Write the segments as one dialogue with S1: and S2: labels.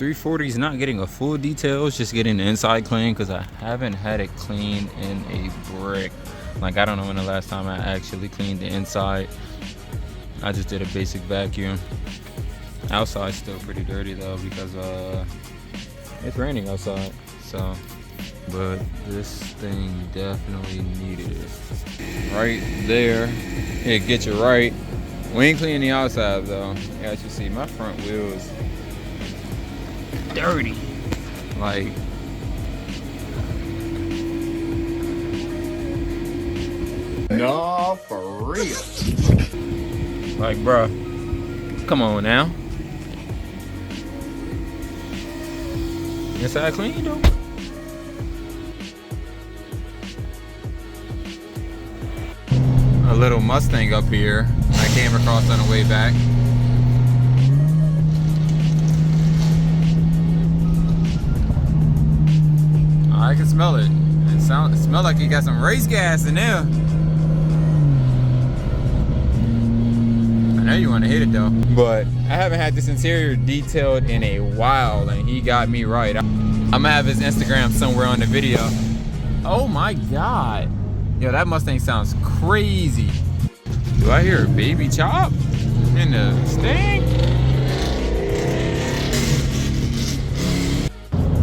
S1: .340 is not getting a full detail, it's just getting the inside clean because I haven't had it cleaned in a brick. Like, I don't know when the last time I actually cleaned the inside. I just did a basic vacuum. Outside's still pretty dirty though because it's raining outside. So, but this thing definitely needed it. Right there, it gets you right. We ain't cleaning the outside though. As you see, my front wheels dirty. Like, no, for real. Like, bruh, come on now. Inside clean though. A little Mustang up here I came across on the way back. I can smell it. It smells like you got some race gas in there. I know you want to hit it though. But I haven't had this interior detailed in a while and he got me right. I'm gonna have his Instagram somewhere on the video. Oh my God. Yo, that Mustang sounds crazy. Do I hear a baby chop in the Sting?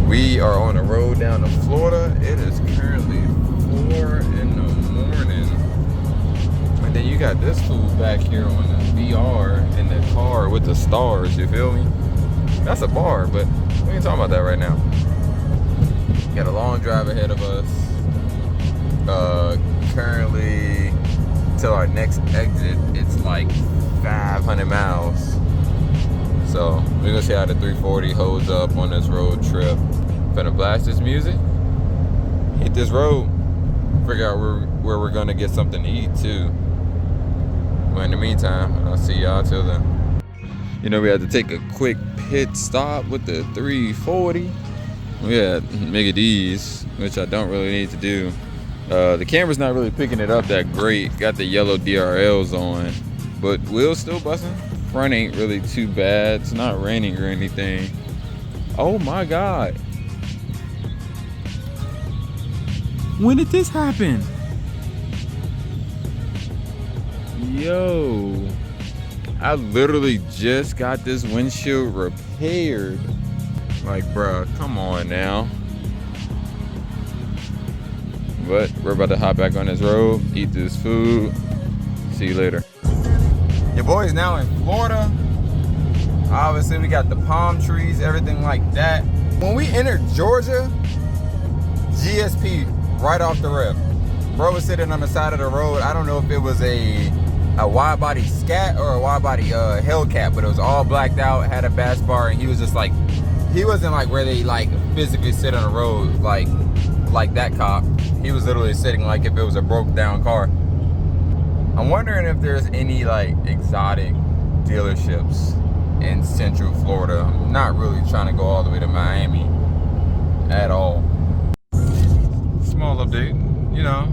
S1: We are on the road down to Florida. It is currently 4 in the morning. And then you got this fool back here on the VR in the car with the stars, you feel me? That's a bar, but we ain't talking about that right now. Got a long drive ahead of us. Currently, till our next exit, it's like 500 miles. So we're gonna see how the 340 holds up on this road trip. Gonna blast this music, hit this road, figure out where we're gonna get something to eat too. But in the meantime, I'll see y'all till then. You know, we had to take a quick pit stop with the 340. We had Mega D's, which I don't really need to do. The camera's not really picking it up that great. Got the yellow DRLs on, but wheels still busting. Front ain't really too bad. It's not raining or anything. Oh my God. When did this happen? Yo, I literally just got this windshield repaired. Like, bruh, come on now. But we're about to hop back on this road, eat this food. See you later. Your boy is now in Florida. Obviously, we got the palm trees, everything like that. When we entered Georgia, GSP right off the rip. Bro was sitting on the side of the road. I don't know if it was a wide body Scat or a wide body Hellcat, but it was all blacked out, had a bass bar, and he was just like, he wasn't like where they like physically sit on the road like that cop. He was literally sitting like if it was a broke down car. I'm wondering if there's any like exotic dealerships in Central Florida. I'm not really trying to go all the way to Miami at all. Small update, you know,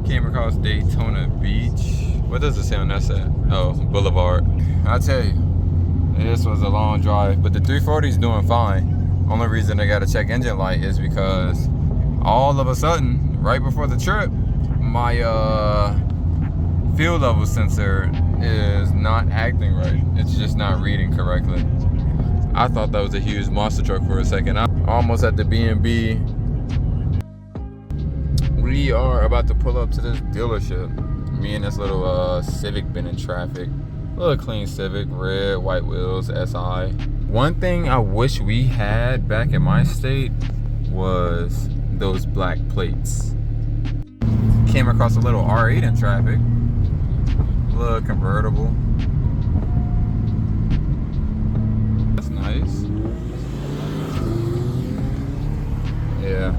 S1: came across Daytona Beach. What does it say on that set? Oh, Boulevard. I'll tell you, this was a long drive, but the 340 is doing fine. Only reason I got a check engine light is because all of a sudden, right before the trip, my fuel level sensor is not acting right. It's just not reading correctly. I thought that was a huge monster truck for a second. I'm almost at the B&B. We are about to pull up to this dealership. Me and this little Civic been in traffic. A little clean Civic, red, white wheels, SI. One thing I wish we had back in my state was those black plates. Came across a little R8 in traffic. A little convertible. That's nice. Yeah.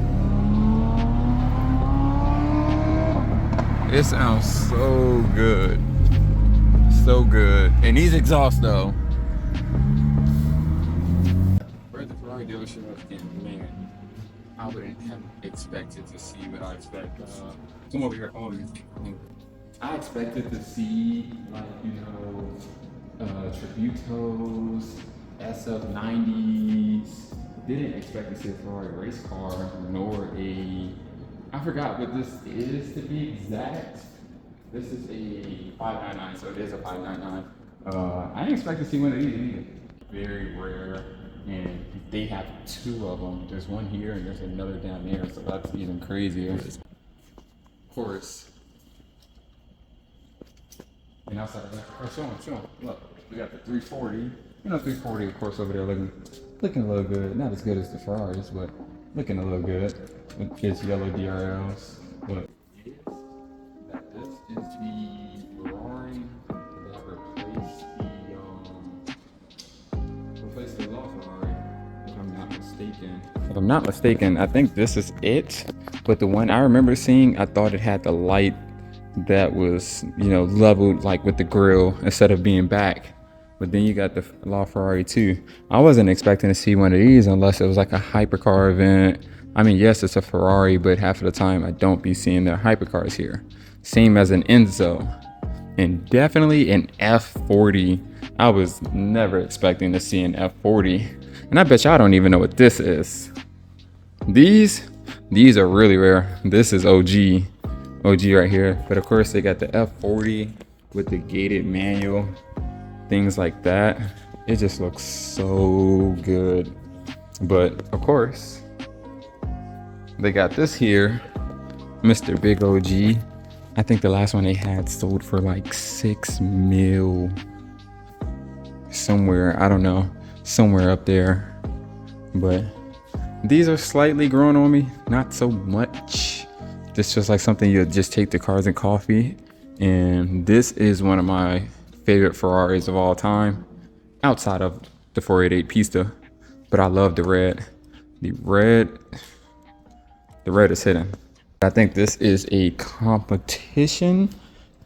S1: It sounds so good. So good. And these exhausts though. We're at the Ferrari dealership again, man. I wouldn't have expected to see what I expect. Come over here. I expected to see, like, Tributos, SF90s. Didn't expect to see a Ferrari race car, nor I forgot what this is to be exact. This is a 599, so it is a 599. I didn't expect to see one of these either. Very rare, and they have two of them. There's one here and there's another down there, so that's even crazier. Of course. And outside of that, show them. Look, we got the 340. 340, of course, over there looking a little good. Not as good as the Ferraris, but looking a little good with its yellow DRLs. But it is that this is the Ferrari that replaced the LaFerrari, if I'm not mistaken. If I'm not mistaken, I think this is it. But the one I remember seeing, I thought it had the light that was, leveled like with the grill instead of being back. But then you got the LaFerrari too. I wasn't expecting to see one of these unless it was like a hypercar event. I mean, yes, it's a Ferrari, but half of the time I don't be seeing their hypercars here. Same as an Enzo, and definitely an F40. I was never expecting to see an F40, and I bet y'all don't even know what this is. These are really rare. This is OG right here. But of course they got the F40 with the gated manual, things like that. It just looks so good. But of course they got this here, Mr. Big OG. I think the last one they had sold for like 6 mil somewhere, I don't know, somewhere up there. But these are slightly growing on me, not so much. This feels like something you'll just take to Cars and Coffee. And this is one of my favorite Ferraris of all time, outside of the 488 Pista. But I love the red. The red is hidden. I think this is a competition,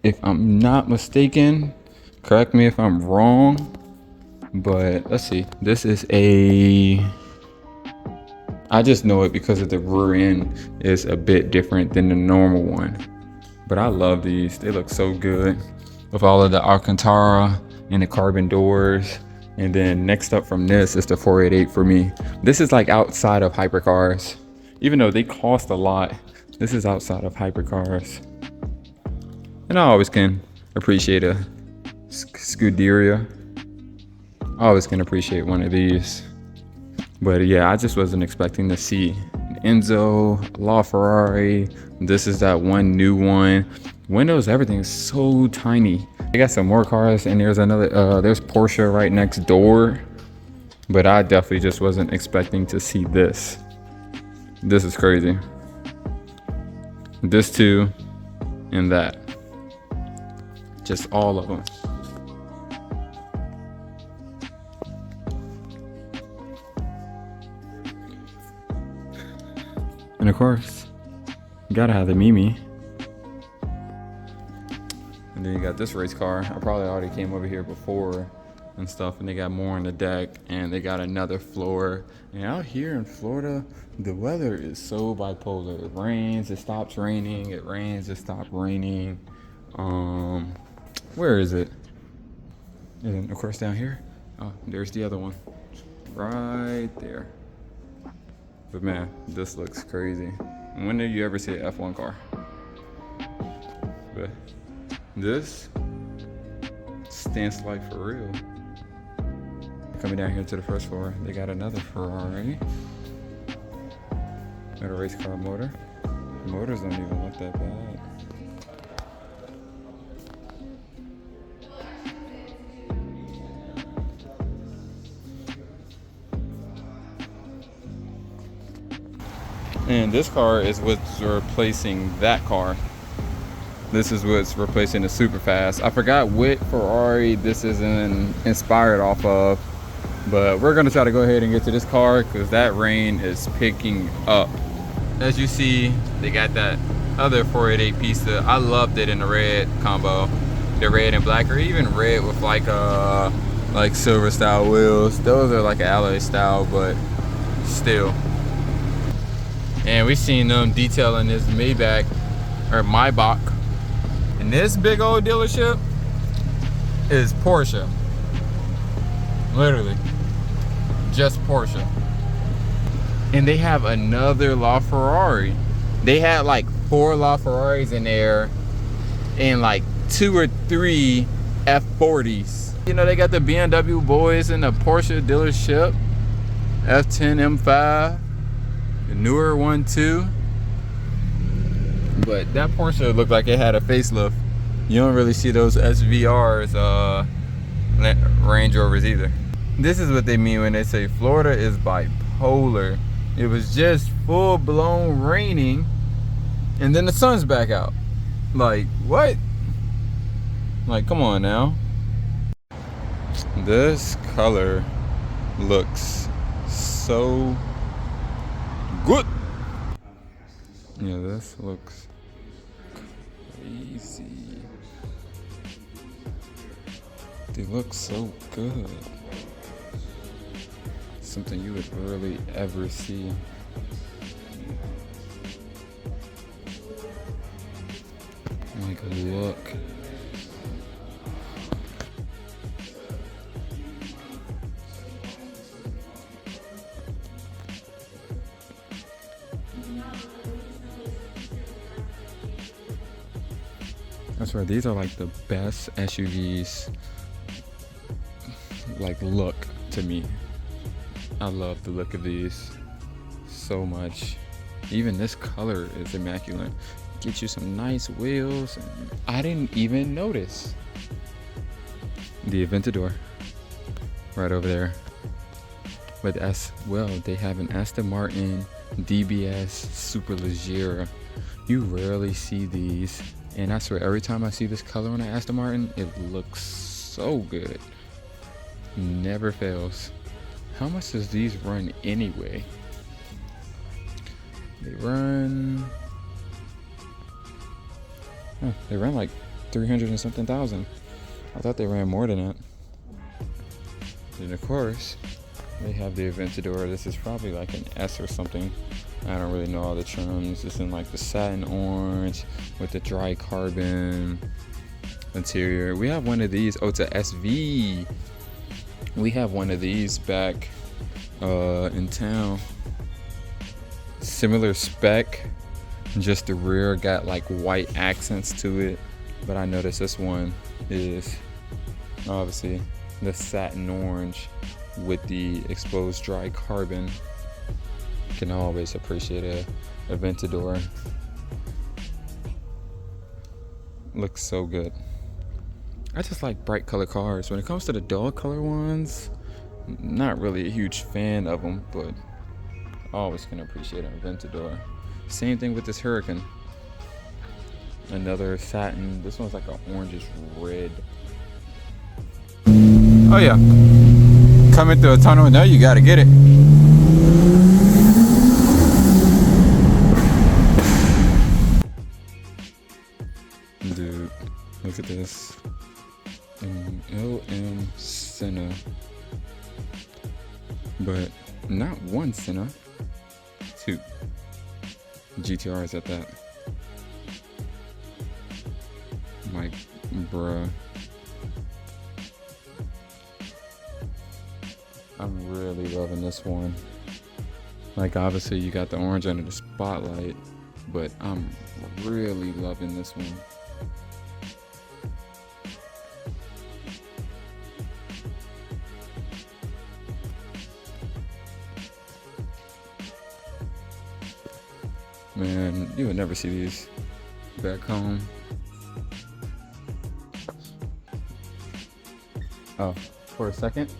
S1: if I'm not mistaken. Correct me if I'm wrong, but let's see. This is I just know it because of the rear end is a bit different than the normal one. But I love these. They look so good with all of the Alcantara and the carbon doors. And then next up from this is the 488 for me. This is like outside of hypercars. Even though they cost a lot, this is outside of hypercars. And I always can appreciate a Scuderia. I always can appreciate one of these. But yeah, I just wasn't expecting to see Enzo, LaFerrari. This is that one new one. Windows, everything is so tiny. They got some more cars, and there's another, there's Porsche right next door. But I definitely just wasn't expecting to see this. This is crazy. This too, and that. Just all of them. And of course, you gotta have the Mimi. And then you got this race car. I probably already came over here before and stuff, and they got more on the deck, and they got another floor. And out here in Florida, the weather is so bipolar. It rains, it stops raining, it rains, it stops raining. Where is it? And of course down here, oh, there's the other one right there. But man, this looks crazy. When did you ever see an F1 car? But this stinks like for real. Coming down here to the first floor, they got another Ferrari. Got a race car motor. The motors don't even look that bad. And this car is what's replacing that car. This is what's replacing the Superfast. I forgot what Ferrari this is inspired off of, but we're gonna try to go ahead and get to this car because that rain is picking up. As you see, they got that other 488 Pista. I loved it in the red combo, the red and black, or even red with like silver style wheels. Those are like an alloy style, but still. And we seen them detailing this Maybach or Maybach. And this big old dealership is Porsche. Literally. Just Porsche. And they have another LaFerrari. They had like 4 LaFerraris in there and like 2 or 3 F40s. You know, they got the BMW boys in the Porsche dealership. F10 M5. The newer one too. But that Porsche looked like it had a facelift. You don't really see those SVRs, Range Rovers either. This is what they mean when they say Florida is bipolar. It was just full blown raining and then the sun's back out. Like, what? Like, come on now. This color looks so good. Yeah, this looks crazy. They look so good. Something you would rarely ever see. Like, look. I swear, these are like the best SUVs, like, look to me. I love the look of these so much. Even this color is immaculate. Get you some nice wheels. And I didn't even notice the Aventador right over there. But as well, they have an Aston Martin DBS Superleggera. You rarely see these. And I swear, every time I see this color on an Aston Martin, it looks so good. Never fails. How much does these run anyway? They run like 300 and something thousand. I thought they ran more than that. And of course, they have the Aventador. This is probably like an S or something. I don't really know all the trims. It's in like the satin orange with the dry carbon interior. We have one of these. Oh, it's a SV. We have one of these back in town. Similar spec, just the rear got like white accents to it. But I noticed this one is obviously the satin orange with the exposed dry carbon. Can always appreciate a Aventador. Looks so good. I just like bright color cars. When it comes to the dull color ones, not really a huge fan of them, but always can appreciate an Aventador. Same thing with this Huracan. Another satin. This one's like an orangish red. Oh yeah. Coming through a tunnel, now you gotta get it. Dude, look at this. An LM Senna. But not one Senna, 2 GTRs at that. Like, bruh. I'm really loving this one. Like, obviously you got the orange under the spotlight, but I'm really loving this one. Man, you would never see these back home. Oh, for a second.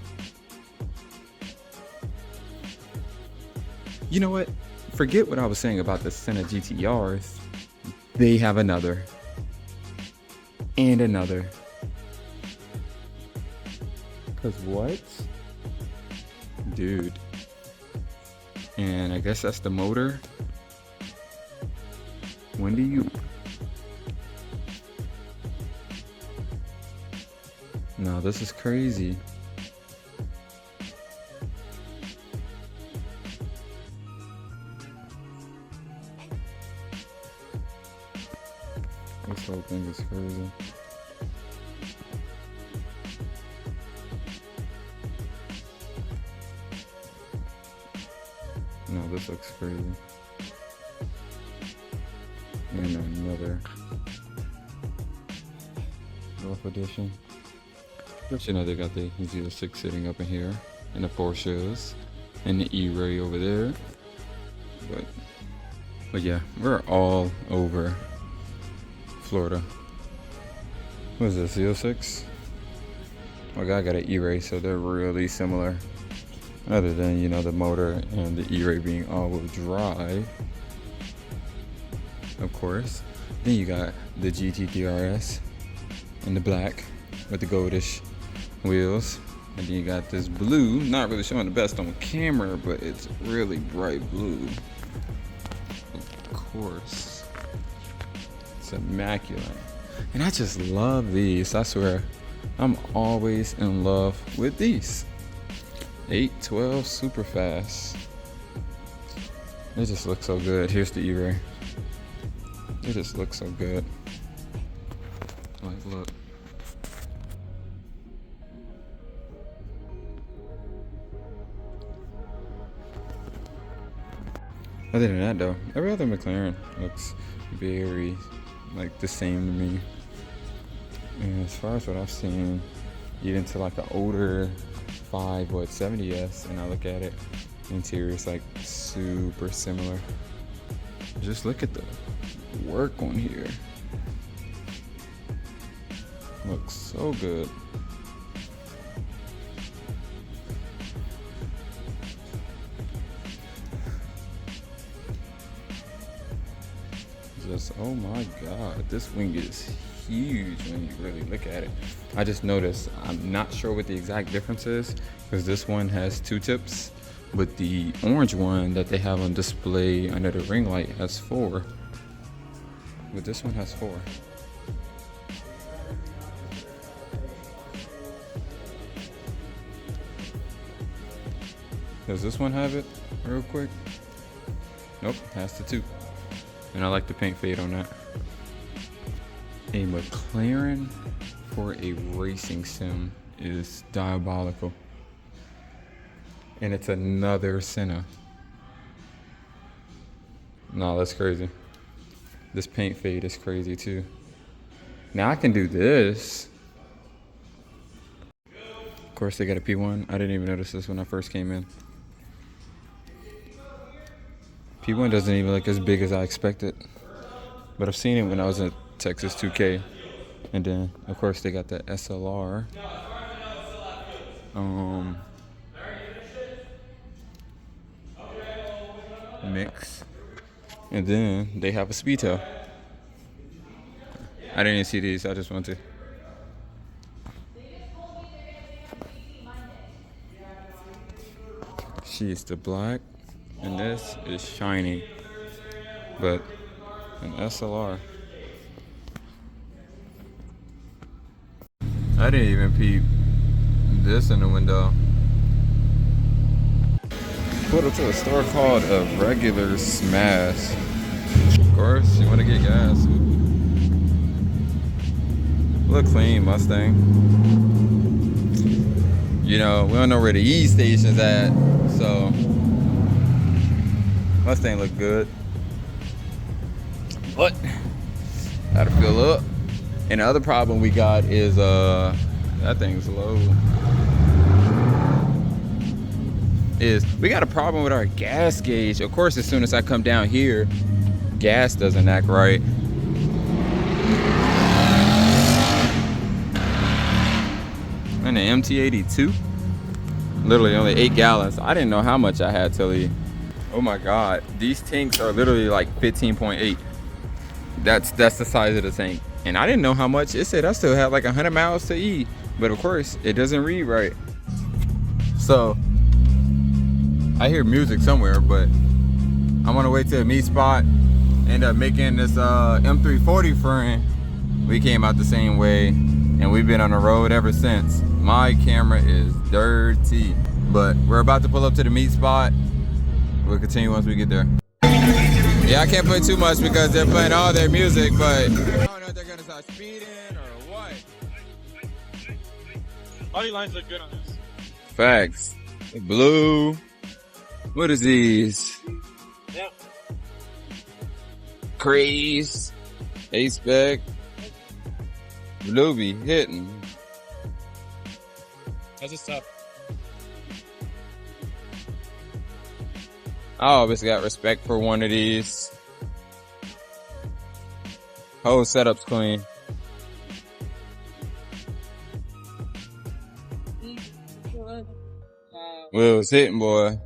S1: You know what? Forget what I was saying about the Senna GTRs. They have another. And another. Cause what? Dude. And I guess that's the motor. When do you... No, this is crazy. This whole thing is crazy. No, this looks crazy. And another Golf edition. But you know, they got the 06 sitting up in here, and the Porsches, and the E-Ray over there. But yeah, we're all over Florida. What is this, 06? My guy got an E-Ray, so they're really similar. Other than, you know, the motor and the E-Ray being all-wheel drive, of course. Then you got the GT DRS in the black with the goldish wheels. And then you got this blue, not really showing the best on camera, but it's really bright blue. Of course. It's immaculate. And I just love these. I swear, I'm always in love with these. 812 super fast. It just looks so good. Here's the E-Ray. It just looks so good. Like, look. Other than that though, every other McLaren looks very like the same to me. And as far as what I've seen, even to like an older 70S, and I look at it, interior is like super similar. Just look at the work on here. Looks so good. Just, oh my God, this wing is huge when you really look at it. I just noticed, I'm not sure what the exact difference is, because this one has 2 tips, but the orange one that they have on display under the ring light has 4. But this one has 4. Does this one have it real quick? Nope, has the 2. And I like the paint fade on that. A McLaren for a racing sim is diabolical. And it's another Senna. No, that's crazy. This paint fade is crazy too. Now I can do this. Of course they got a P1. I didn't even notice this when I first came in. P1 doesn't even look as big as I expected. But I've seen it when I was at Texas 2K. And then, of course, they got the SLR. Mix. And then they have a Speedtail. I didn't even see these, I just wanted to. She's the black, and this is shiny. But an SLR. I didn't even peep this in the window. Put up to a store called a regular smash. Of course, you want to get gas. Look clean, Mustang. You know, we don't know where the E station's at, so Mustang look good. But gotta fill up. And the other problem we got is that thing's low. We got a problem with our gas gauge. Of course, as soon as I come down here, gas doesn't act right. And the MT82, literally only 8 gallons. I didn't know how much I had till he. Oh my God, these tanks are literally like 15.8. That's the size of the tank. And I didn't know how much. It said I still had like 100 miles to E, but of course it doesn't read right. So I hear music somewhere, but I'm gonna wait till a meet spot. End up making this M340 friend. We came out the same way, and we've been on the road ever since. My camera is dirty, but we're about to pull up to the meet spot. We'll continue once we get there. Yeah, I can't play too much because they're playing all their music, but know if they're gonna start speeding or what.
S2: All these lines look good on this.
S1: Facts. Blue. What is these?
S2: Yeah.
S1: Crease. A-spec. Blue be hitting.
S2: That's just tough.
S1: I always got respect for one of these. Whole setup's clean. Wheels hitting, boy.